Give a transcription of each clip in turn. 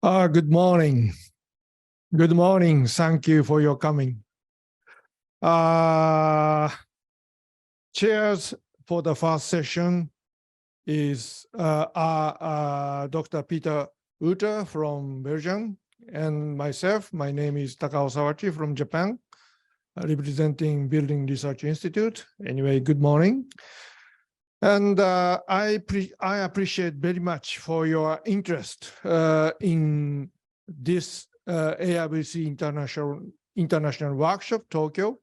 Good morning. Good morning. Thank you for your coming. Chairs for the first session is Dr. Peter Uta from Belgium and myself. My name is Takahiko Hasegawa from Japan, representing Building Research Institute. Anyway, good morning. And I appreciate very much for your interest in this AIVC International Workshop, Tokyo.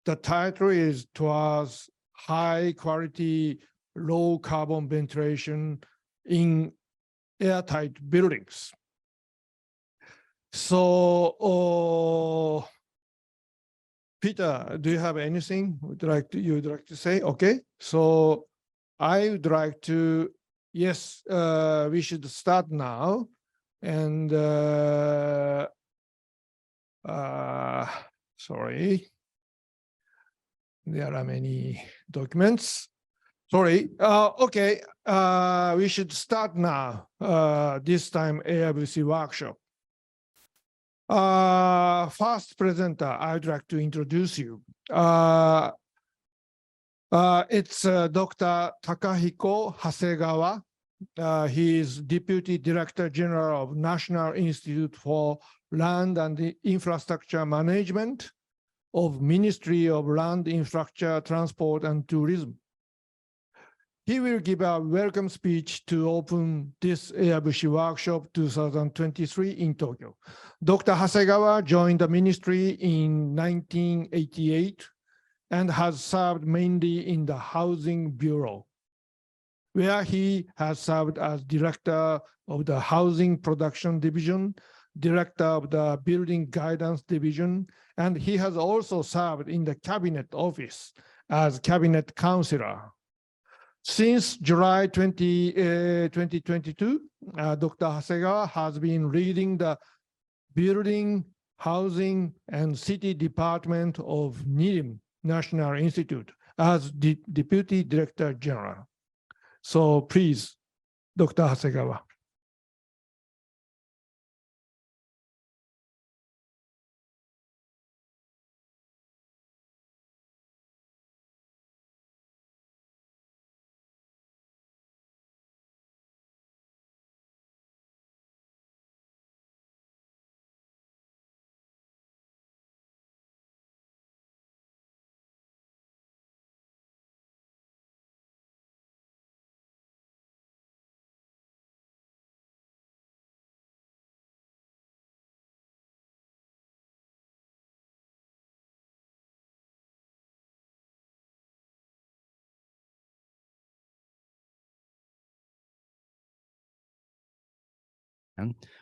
The title is Towards High Quality, Low Carbon Ventilation in Airtight Buildings. So, Peter, do you have anything you'd like to say? Okay, so I would like to, yes, we should start now. And sorry, there are many documents. Sorry, okay, we should start now, this time AIVC workshop. First presenter, I would like to introduce you. It's Dr. Takahiko Hasegawa. He is Deputy Director General of National Institute for Land and Infrastructure Management of Ministry of Land, Infrastructure, Transport and Tourism. He will give a welcome speech to open this AIVC Workshop 2023 in Tokyo. Dr. Hasegawa joined the ministry in 1988 and has served mainly in the Housing Bureau, where he has served as Director of the Housing Production Division, Director of the Building Guidance Division, and he has also served in the Cabinet Office as Cabinet Councillor. Since July 2022, Dr. Hasegawa has been leading the Building, Housing, and City Department of NILIM, National Institute, as the Deputy Director General. So please, Dr. Hasegawa.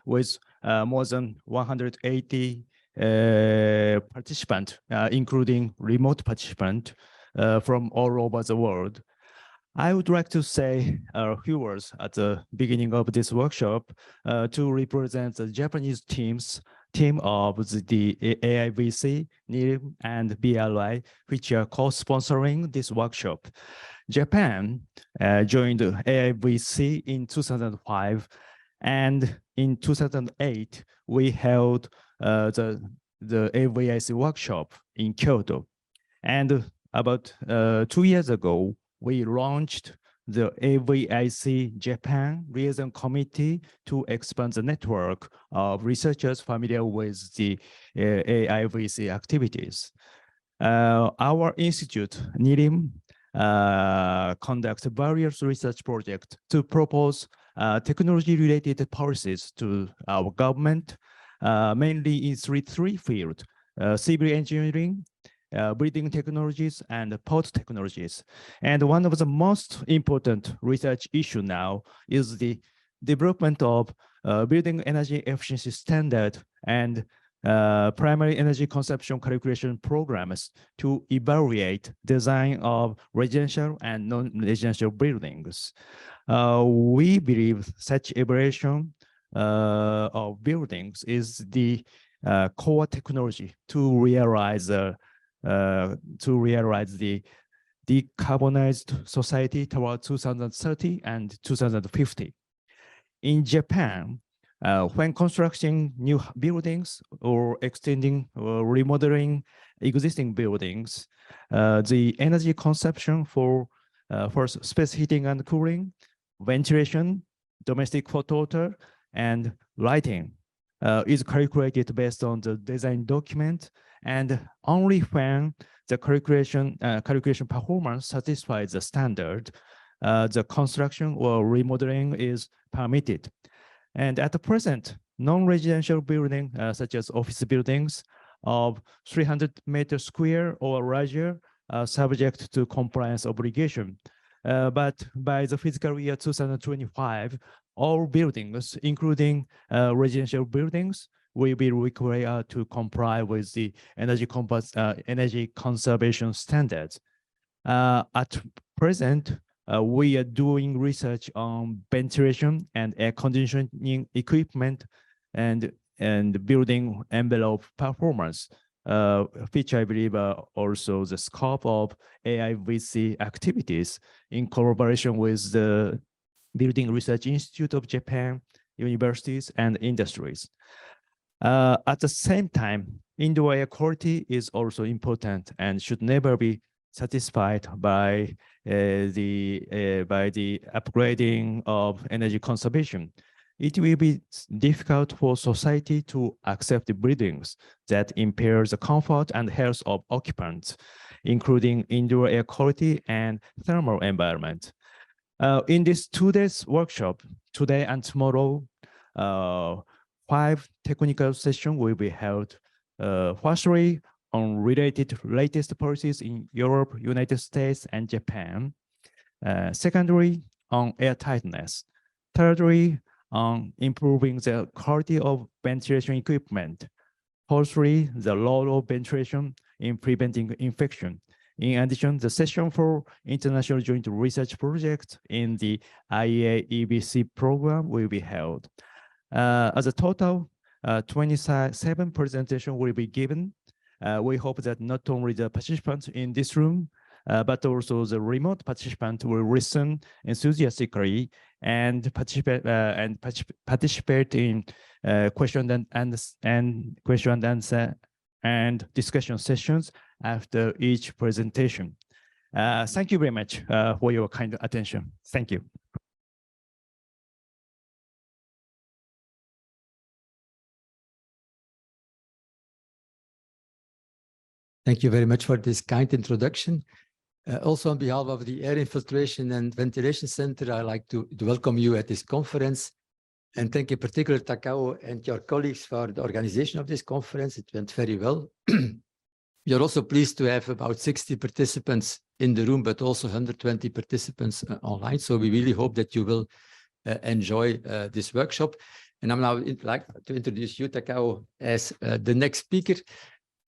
With more than 180 participants, including remote participants from all over the world. I would like to say a few words at the beginning of this workshop to represent the Japanese team of the AIVC, NILIM, and BRI, which are co-sponsoring this workshop. Japan joined AIVC in 2005, and in 2008, we held the AIVC workshop in Kyoto. And about 2 years ago, we launched the AIVC Japan Liaison Committee to expand the network of researchers familiar with the AIVC activities. Our institute, NILIM, conducts various research projects to propose technology-related policies to our government, mainly in three fields: civil engineering, building technologies, and port technologies. And one of the most important research issue now is the development of building energy efficiency standard and primary energy consumption calculation programs to evaluate design of residential and non-residential buildings. We believe such evaluation of buildings is the core technology to realize the decarbonized society toward 2030 and 2050. in Japan, when constructing new buildings or extending or remodeling existing buildings, the energy consumption for first space heating and cooling, ventilation, domestic hot water, and lighting is calculated based on the design document, and only when the calculation performance satisfies the standard, the construction or remodeling is permitted. And at the present, non-residential building, such as office buildings of 300 meters square or larger, are subject to compliance obligation. But by the fiscal year 2025, all buildings, including residential buildings, will be required to comply with the energy conservation standards. At present, we are doing research on ventilation and air conditioning equipment and building envelope performance, which I believe are also the scope of AIVC activities in collaboration with the Building Research Institute of Japan, universities, and industries. At the same time, indoor air quality is also important and should never be satisfied by the upgrading of energy conservation. It will be difficult for society to accept buildings that impair the comfort and health of occupants, including indoor air quality and thermal environment. In this 2 days workshop, today and tomorrow, 5 technical sessions will be held. Firstly, on related latest policies in Europe, United States, and Japan. Secondly, on air tightness. Thirdly, on improving the quality of ventilation equipment. Fourthly, the role of ventilation in preventing infection. In addition, the session for international joint research projects in the IIVC program will be held. As a total, 27 presentations will be given. We hope that not only the participants in this room, but also the remote participant will listen enthusiastically and participate in question and answer and discussion sessions after each presentation. Thank you very much for your kind attention. Thank you. Thank you very much for this kind introduction. Also on behalf of the Air Infiltration and Ventilation Center, I'd like to welcome you at this conference. And thank you particularly, Takao, and your colleagues for the organization of this conference. It went very well. We are also pleased to have about 60 participants in the room, but also 120 participants online. So we really hope that you will enjoy this workshop. And I'm now like to introduce you, Takao, as the next speaker.